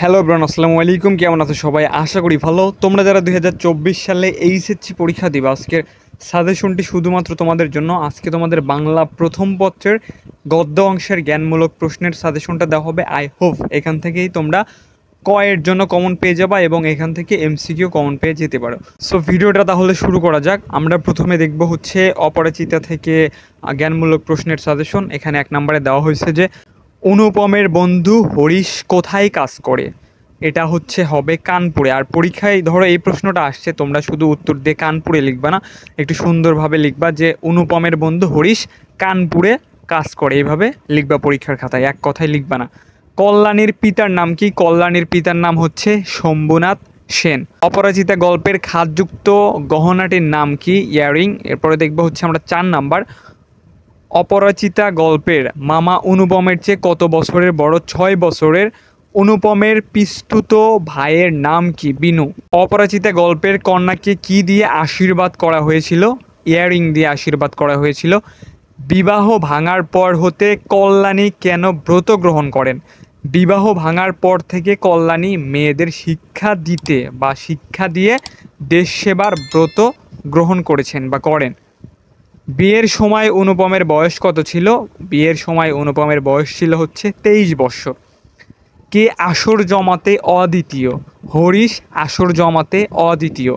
Hello everyone, আসসালামু আলাইকুম। কেমন আছো সবাই? আশা করি ভালো। তোমরা যারা 2024 সালে এইচএসসি পরীক্ষা দিবে, আজকের সাজেশনটি শুধুমাত্র তোমাদের জন্য। আজকে তোমাদের বাংলা প্রথম পত্রের গদ্য অংশের জ্ঞানমূলক প্রশ্নের সাজেশনটা দেওয়া হবে। আই হোপ এখান থেকেই তোমরা এর জন্য কমন পেয়ে যাবা এবং এখান থেকে এমসিকিউ কমন পেয়ে যেতে পারো। সো ভিডিওটা তাহলে শুরু করা যাক। আমরা প্রথমে দেখব হচ্ছে অপরাজিতা থেকে জ্ঞানমূলক প্রশ্নের সাজেশন। এখানে 1 নম্বরে দেওয়া হয়েছে যে অনুপমের বন্ধু হরিশ কোথায় কাজ করে। এটা হবে কানপুরে। আর পরীক্ষায় ধরো এই প্রশ্নটা আসছে, তোমরা শুধু উত্তর দিয়ে কানপুরে লিখবা না, একটু সুন্দরভাবে লিখবা যে অনুপমের বন্ধু হরিশ কানপুরে কাজ করে, এইভাবে লিখবা পরীক্ষার খাতায়, এক কথায় লিখবা না। কল্যাণীর পিতার নাম কি? কল্যাণীর পিতার নাম হচ্ছে শম্ভুনাথ সেন। অপরাজিতা গল্পের খাদযুক্ত গহনাটির নাম কি? ইয়ারিং। এরপরে দেখবো হচ্ছে আমরা 4 নাম্বার, অপরাজিতা গল্পের মামা অনুপমের চেয়ে কত বছরের বড়? 6 বছরের। অনুপমের পিস্তুত ভাইয়ের নাম কি? বিনু। অপরাজিতা গল্পের কন্যাকে কি দিয়ে আশীর্বাদ করা হয়েছিল? ইয়ারিং দিয়ে আশীর্বাদ করা হয়েছিল। বিবাহ ভাঙার পর হতে কল্যাণী কেন ব্রত গ্রহণ করেন? বিবাহ ভাঙার পর থেকে কল্যাণী মেয়েদের শিক্ষা দিতে বা শিক্ষা দিয়ে দেশ সেবার ব্রত গ্রহণ করেছেন বা করেন। বিয়ের সময় অনুপমের বয়স কত ছিল? বিয়ের সময় অনুপমের বয়স ছিল 23 বছর। কে আসর জমাতে অদ্বিতীয়? হরিশ আসর জমাতে অদ্বিতীয়।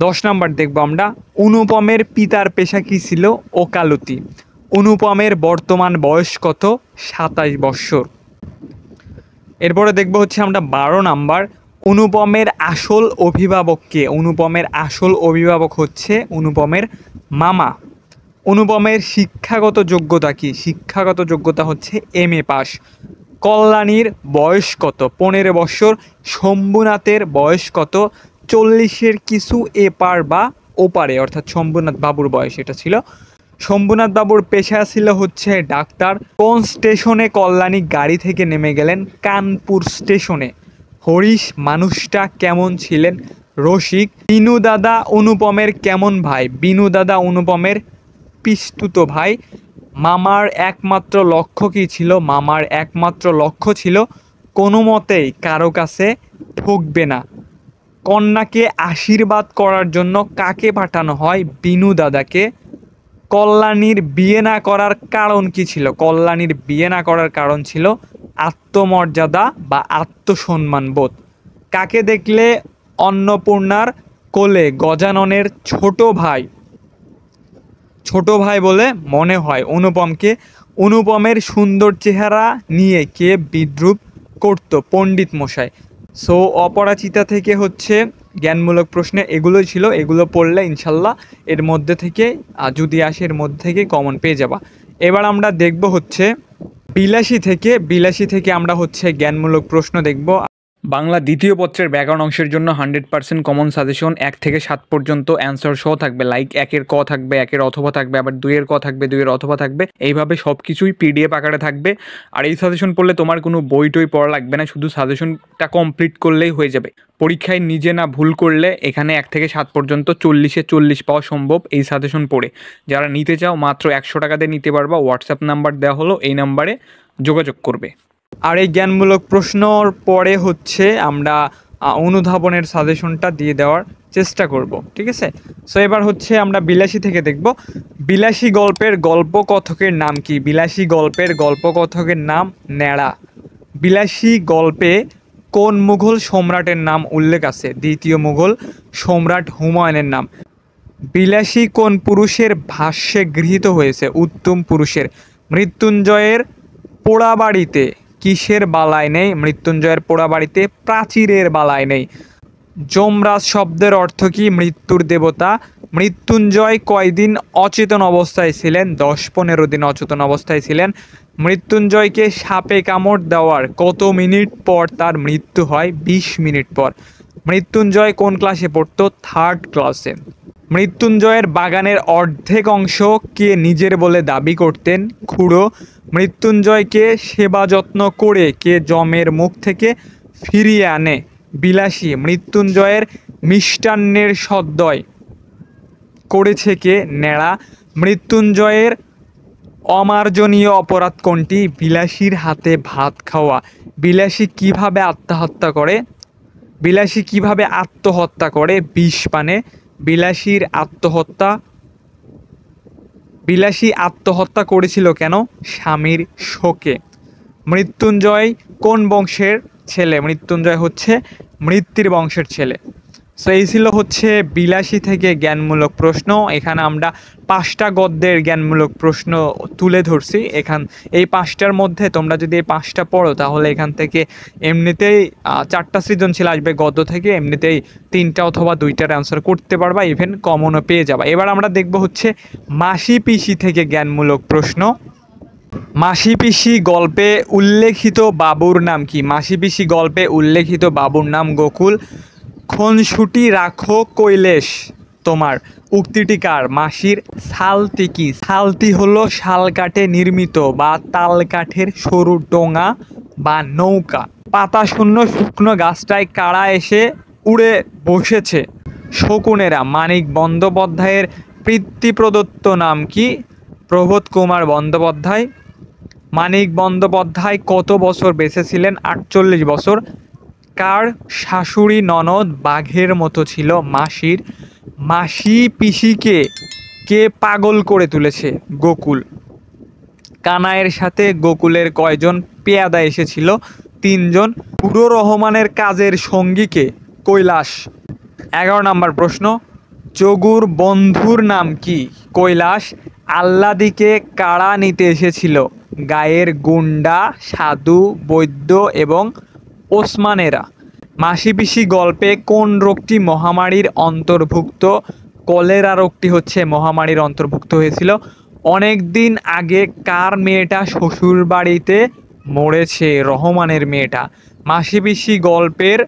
10 নাম্বার দেখব আমরা, অনুপমের পিতার পেশা কী ছিল? ওকালতি। অনুপমের বর্তমান বয়স কত? 27 বছর। এরপরে দেখব আমরা 12 নাম্বার, অনুপমের আসল অভিভাবক কে? অনুপমের আসল অভিভাবক হচ্ছে অনুপমের মামা। অনুপমের শিক্ষাগত যোগ্যতা কি? শিক্ষাগত যোগ্যতা হচ্ছে MA পাস। কল্যাণীর বয়স কত? 15 বছর। শম্ভুনাথের বয়স কত? 40-এর কিছু এপার বা ওপারে, অর্থাৎ শম্ভুনাথ বাবুর বয়স এটা ছিল। শম্ভুনাথ বাবুর পেশা ছিল ডাক্তার। কোন স্টেশনে কল্যাণী গাড়ি থেকে নেমে গেলেন? কানপুর স্টেশনে। হরিশ মানুষটা কেমন ছিলেন? রসিক। বিনু দাদা অনুপমের কেমন ভাই? বিনু দাদা অনুপমের পিস্তুত ভাই। মামার একমাত্র লক্ষ্য কী ছিল? মামার একমাত্র লক্ষ্য ছিল কোনো মতেই কারো কাছে ঠকবে না। কন্যাকে আশীর্বাদ করার জন্য কাকে পাঠানো হয়? বিনু দাদাকে। কল্যাণীর বিয়ে না করার কারণ কি ছিল? কল্যাণীর বিয়ে না করার কারণ ছিল আত্মমর্যাদা বা আত্মসম্মান বোধ। কাকে দেখলে অন্নপূর্ণার কোলে গজাননের ছোট ভাই বলে মনে হয়? অনুপমকে। অনুপমের সুন্দর চেহারা নিয়ে কে বিদ্রূপ করত? পণ্ডিত মশাই। সো অপরাজিতা থেকে জ্ঞানমূলক প্রশ্নে এগুলোই ছিল। এগুলো পড়লে ইনশাল্লাহ এর মধ্যে থেকে যদি আসে এর মধ্যে থেকে কমন পেয়ে যাবা। এবার আমরা দেখব বিলাসী থেকে আমরা জ্ঞানমূলক প্রশ্ন দেখব। বাংলা দ্বিতীয় পত্রের ব্যাকরণ অংশের জন্য 100% কমন সাজেশন। 1 থেকে 7 পর্যন্ত অ্যান্সার সহ থাকবে, লাইক 1-এর ক থাকবে, 1-এর অথবা থাকবে, আবার 2-এর ক থাকবে, 2-এর অথবা থাকবে, এইভাবে সব কিছুই PDF আকারে থাকবে। আর এই সাজেশন পড়লে তোমার কোনো বই টই পড়া লাগবে না, শুধু সাজেশনটা কমপ্লিট করলেই হয়ে যাবে। পরীক্ষায় নিজে না ভুল করলে এখানে 1 থেকে 7 পর্যন্ত 40-এ 40 পাওয়া সম্ভব এই সাজেশন পড়ে। যারা নিতে চাও মাত্র 100 টাকা দিয়ে নিতে পারবা। হোয়াটসঅ্যাপ নাম্বার দেওয়া হলো, এই নাম্বারে যোগাযোগ করবে। আর এই জ্ঞানমূলক প্রশ্নর পরে আমরা অনুধাবনের সাজেশনটা দিয়ে দেওয়ার চেষ্টা করব, ঠিক আছে? সো এবার আমরা বিলাসী থেকে দেখব। বিলাসী গল্পের গল্পকথকের নাম কি? বিলাসী গল্পের গল্পকথকের নাম ন্যাড়া। বিলাসী গল্পে কোন মুঘল সম্রাটের নাম উল্লেখ আছে? দ্বিতীয় মুঘল সম্রাট হুমায়ুনের নাম। বিলাসী কোন পুরুষের ভাষ্যে গৃহীত হয়েছে? উত্তম পুরুষের। মৃত্যুঞ্জয়ের পোড়াবাড়িতে কিসের বালাই নেই? মৃত্যুঞ্জয়ের পোড়াবাড়িতে প্রাচীরের বালাই নেই। যমরাজ শব্দের অর্থ কি? মৃত্যুর দেবতা। মৃত্যুঞ্জয় কয়দিন অচেতন অবস্থায় ছিলেন? 10-15 দিন অচেতন অবস্থায় ছিলেন। মৃত্যুঞ্জয়কে সাপে কামড় দেওয়ার কত মিনিট পর তার মৃত্যু হয়? 20 মিনিট পর। মৃত্যুঞ্জয় কোন ক্লাসে পড়তো? 3rd ক্লাসে। মৃত্যুঞ্জয়ের বাগানের অর্ধেক অংশ কে নিজের বলে দাবি করতেন? খুড়ো। মৃত্যুঞ্জয়কে সেবা যত্ন করে কে যমের মুখ থেকে ফিরিয়ে আনে? বিলাসী। মৃত্যুঞ্জয়ের মিষ্টান্নের সদ্দয় করেছে কে? ন্যাড়া। মৃত্যুঞ্জয়ের অমার্জনীয় অপরাধ কোনটি? বিলাসীর হাতে ভাত খাওয়া। বিলাসী কিভাবে আত্মহত্যা করে? বিলাসী কিভাবে আত্মহত্যা করে? বিষ পানে। বিলাসী আত্মহত্যা করেছিল কেন? স্বামীর শোকে। মৃত্যুঞ্জয় কোন বংশের ছেলে? মৃত্যুঞ্জয় হচ্ছে মৃত্যুর বংশের ছেলে। সো এই ছিল হচ্ছে বিলাসী থেকে জ্ঞানমূলক প্রশ্ন। এখানে আমরা 5টা গদ্যের জ্ঞানমূলক প্রশ্ন তুলে ধরছি। এই 5টার মধ্যে তোমরা যদি এই 5টা পড়ো তাহলে এখান থেকে এমনিতেই 4টা সৃজনশীল আসবে গদ্য থেকে, এমনিতেই 3টা অথবা 2টার অ্যান্সার করতে পারবা, ইভেন কমনও পেয়ে যাবা। এবার আমরা দেখব হচ্ছে মাসি পিসি থেকে জ্ঞানমূলক প্রশ্ন। মাসি পিসি গল্পে উল্লেখিত বাবুর নাম কি? মাসি পিসি গল্পে উল্লেখিত বাবুর নাম গোকুল। খুনসুটি রাখো কৈলেশ তোমার, উক্তিটি কার? মাসির। সালতি কি? সালতি হলো শাল কাঠে নির্মিত বা তাল কাঠের সরু ডোঙা বা নৌকা। পাতা শূন্য শুকনো গাছটায় কারা এসে উড়ে বসেছে? শকুনেরা। মানিক বন্দ্যোপাধ্যায়ের পিতৃপ্রদত্ত নাম কি? প্রবোধ কুমার বন্দ্যোপাধ্যায়। মানিক বন্দ্যোপাধ্যায় কত বছর বেঁচে ছিলেন? 48 বছর। কার শাশুড়ি ননদ বাঘের মতো ছিল? মাসির। মাসি পিসিকে কে পাগল করে তুলেছে? গোকুল। কানাইয়ের সাথে গোকুলের কয়জন পেয়াদা এসেছিল? 3 জন। বুড়ো রহমানের কাজের সঙ্গীকে? কৈলাস। 11 নম্বর প্রশ্ন, যোগুর বন্ধুর নাম কি? কৈলাস। আহ্লাদিকে কারা নিতে এসেছিল? গায়ের গুন্ডা, সাধু, বৈদ্য এবং ওসমানেরা। মাসি পিসি গল্পে কোন রোগটি মহামারীর অন্তর্ভুক্ত? কলেরা রোগটি হচ্ছে মহামারীর অন্তর্ভুক্ত হয়েছিল। অনেক দিন আগে কার মেয়েটা শ্বশুর বাড়িতে মরেছে? রহমানের মেয়েটা। মাসি পিসি গল্পের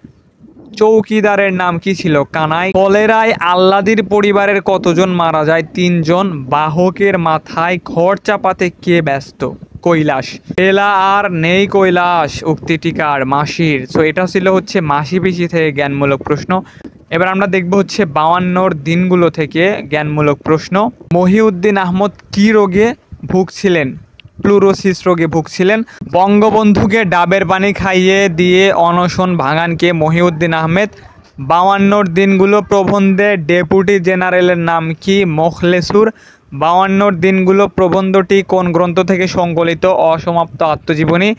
চৌকিদারের নাম কি ছিল? কানাই। কলেরায় আহ্লাদির পরিবারের কতজন মারা যায়? 3 জন। বাহকের মাথায় খড় চাপাতে কে ব্যস্ত? কৈলাস। এলা আর নেই কৈলাস উক্তিটি কার? মাসির। সো এটা ছিল হচ্ছে মাসি পিসি থেকে জ্ঞানমূলক প্রশ্ন। এবার আমরা দেখব হচ্ছে 52 দিনগুলো থেকে জ্ঞানমূলক প্রশ্ন। মহিউদ্দিন আহমদ কি রোগে ভুগছিলেন? প্লুরোসিস রোগে ভুগছিলেন। বঙ্গবন্ধুকে ডাবের পানি খাইয়ে দিয়ে অনশন ভাঙান কে? মহিউদ্দিন আহমেদ। 52 দিনগুলো প্রবন্ধে ডেপুটি জেনারেলের নাম কি? মোখলেসুর। 52 দিনগুলো প্রবন্ধটি কোন গ্রন্থ থেকে সংকলিত? অসমাপ্ত আত্মজীবনী।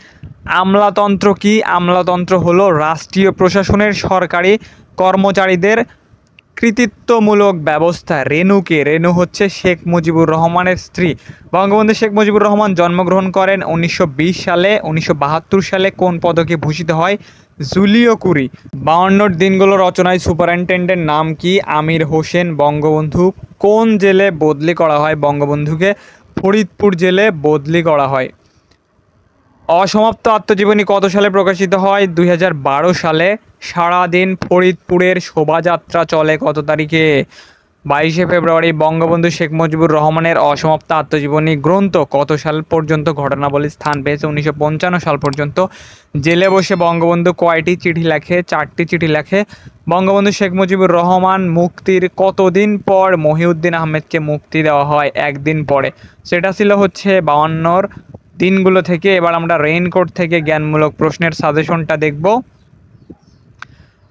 আমলাতন্ত্র কি? আমলাতন্ত্র হলো রাষ্ট্রীয় প্রশাসনের সরকারি কর্মচারীদের কৃতিত্বমূলক ব্যবস্থা। রেনুকে? রেনু হচ্ছে শেখ মুজিবুর রহমানের স্ত্রী। বঙ্গবন্ধু শেখ মুজিবুর রহমান জন্মগ্রহণ করেন 1920 সালে। 1972 সালে কোন পদকে ভূষিত হয়? জুলিও কুরি। 52 দিনগুলো রচনায় সুপারিনটেন্ডেন্ট নাম কি? আমির হোসেন। বঙ্গবন্ধু কোন জেলে বদলি করা হয়? বঙ্গবন্ধুকে ফরিদপুর জেলে বদলি করা হয়। অসমাপ্ত আত্মজীবনী কত সালে প্রকাশিত হয়? 2012 সালে। সারাদিন ফরিদপুরের শোভাযাত্রা চলে কত তারিখে? 22শে ফেব্রুয়ারি। বঙ্গবন্ধু শেখ মুজিবুর রহমানের অসমাপ্ত আত্মজীবনী গ্রন্থ কত সাল পর্যন্ত ঘটনাবলী স্থান পেয়েছে? 1955 সাল পর্যন্ত। জেলে বসে বঙ্গবন্ধু কয়টি চিঠি লেখে? 4টি চিঠি লেখে। বঙ্গবন্ধু শেখ মুজিবুর রহমান মুক্তির কতদিন পর মহিউদ্দিন আহমেদকে মুক্তি দেওয়া হয়? 1 দিন পরে। সেটা ছিল হচ্ছে 52 দিনগুলো থেকে। এবার আমরা রেইনকোট থেকে জ্ঞানমূলক প্রশ্নের সাজেশনটা দেখব।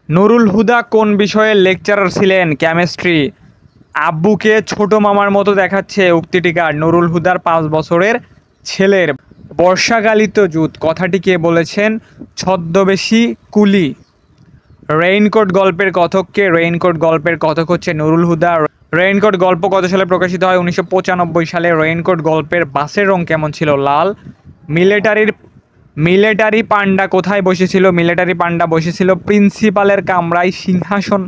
নুরুল হুদা কোন বিষয়ের লেকচারার ছিলেন? কেমিস্ট্রি। আব্বুকে ছোট মামার মতো দেখাচ্ছে উক্তিটি কার? নুরুল হুদার 5 বছরের ছেলের। বর্ষাকালিত জুত কথাটি কে বলেছেন? ছদ্মবেশী কুলি। রেইনকোট গল্পের কথককে? রেইনকোট গল্পের কথক হচ্ছে নুরুল হুদা। রেইনকোট গল্প কত সালে প্রকাশিত হয়? 1995 সালে। রেইনকোট গল্পের বাসের রং কেমন ছিল? লাল। মিলিটারি পান্ডা কোথায় বসেছিল? মিলিটারি পান্ডা বসেছিল প্রিন্সিপালের কামরায় সিংহাসন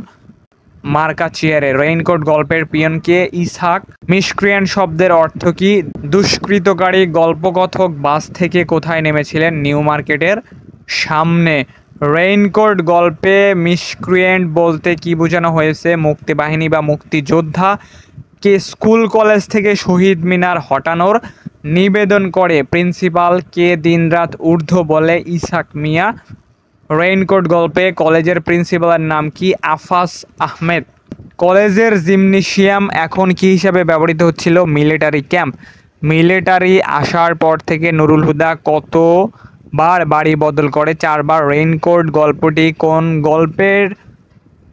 মার্কা চেয়ারে। রেইনকোট গল্পের পিয়নকে? ইসহাক। মিসক্রিয়েন্ট শব্দের অর্থ কি? দুষ্কৃতকারী। গল্পকথক বাস থেকে কোথায় নেমেছিলেন? নিউ মার্কেটের সামনে। রেইনকোট গল্পে মিসক্রিয়েন্ট বলতে কি বোঝানো হয়েছে? মুক্তিবাহিনী বা মুক্তিযোদ্ধা। কে স্কুল কলেজ থেকে শহীদ মিনার হটানোর নিবেদন করে? প্রিন্সিপাল। কে দিনরাত ঊর্ধ্ব বলে? ইসহাক মিয়া। রেইনকোট গল্পে কলেজের প্রিন্সিপালের নাম কি? আফাস আহমেদ। কলেজের জিমনেশিয়াম এখন কি হিসাবে ব্যবহৃত হচ্ছিল? Military camp. মিলিটারি আসার পর থেকে নুরুল হুদা কতবার বাড়ি বদল করে? 4বার। রেইনকোট গল্পটি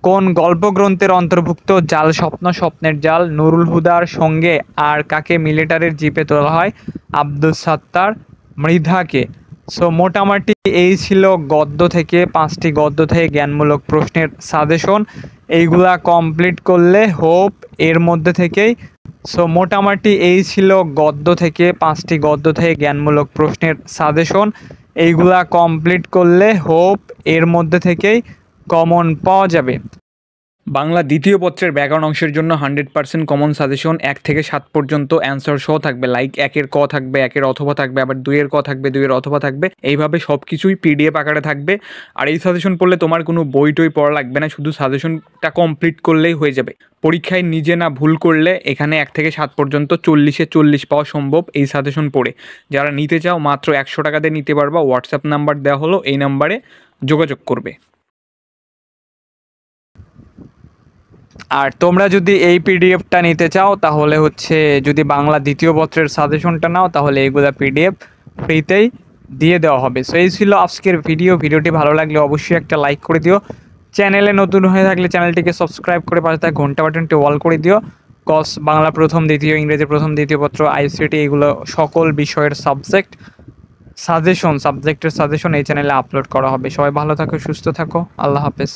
কোন গল্পগ্রন্থের অন্তর্ভুক্ত? জাল স্বপ্ন, স্বপ্নের জাল। নুরুল হুদার সঙ্গে আর কাকে মিলিটারির জিপে তোলা হয়? আব্দুস সাত্তার, মৃধাকে। সো মোটামুটি এই ছিল গদ্য থেকে 5টি গদ্য থেকে জ্ঞানমূলক প্রশ্নের সাজেশন। এইগুলা কমপ্লিট করলে হোপ এর মধ্যে থেকেই মোটামুটি এই ছিল গদ্য থেকে 5টি গদ্য থেকে জ্ঞানমূলক প্রশ্নের সাজেশন। এইগুলা কমপ্লিট করলে হোপ এর মধ্যে থেকেই কমন পাওয়া যাবে। বাংলা দ্বিতীয় পত্রের ব্যাকরণ অংশের জন্য 100% কমন সাজেশন। 1 থেকে 7 পর্যন্ত অ্যান্সার সহ থাকবে, লাইক 1-এর ক থাকবে, 1-এর অথবা থাকবে, আবার 2-এর ক থাকবে, 2-এর অথবা থাকবে। এইভাবে সব কিছুই পিডিএফ আকারে থাকবে। আর এই সাজেশন পড়লে তোমার কোনো বই টই পড়া লাগবে না, শুধু সাজেশনটা কমপ্লিট করলেই হয়ে যাবে। পরীক্ষায় নিজে না ভুল করলে এখানে 1 থেকে 7 পর্যন্ত 40-এ 40 পাওয়া সম্ভব এই সাজেশন পড়ে। যারা নিতে চাও মাত্র 100 টাকা দিয়ে নিতে পারবা। হোয়াটসঅ্যাপ নাম্বার দেওয়া হলো, এই নাম্বারে যোগাযোগ করবে। আর তোমরা যদি এই পিডিএফটা নিতে চাও তাহলে যদি বাংলা দ্বিতীয় পত্রের সাজেশনটা নাও তাহলে এইগুলা পিডিএফ ফ্রিতেই দিয়ে দেওয়া হবে। সো এই ছিল আজকের ভিডিওটি ভালো লাগলে অবশ্যই একটা লাইক করে দিও। চ্যানেলে নতুন হয়ে থাকলে চ্যানেলটিকে সাবস্ক্রাইব করে পাশে থাকা ঘন্টা বাটনটি অল করে দিও। কস বাংলা প্রথম দ্বিতীয়, ইংরেজি প্রথম দ্বিতীয় পত্র, আইসিটি, এগুলো সকল বিষয়ের সাবজেক্টের সাজেশন এই চ্যানেলে আপলোড করা হবে। সবাই ভালো থাকো, সুস্থ থাকো, আল্লাহ হাফেজ।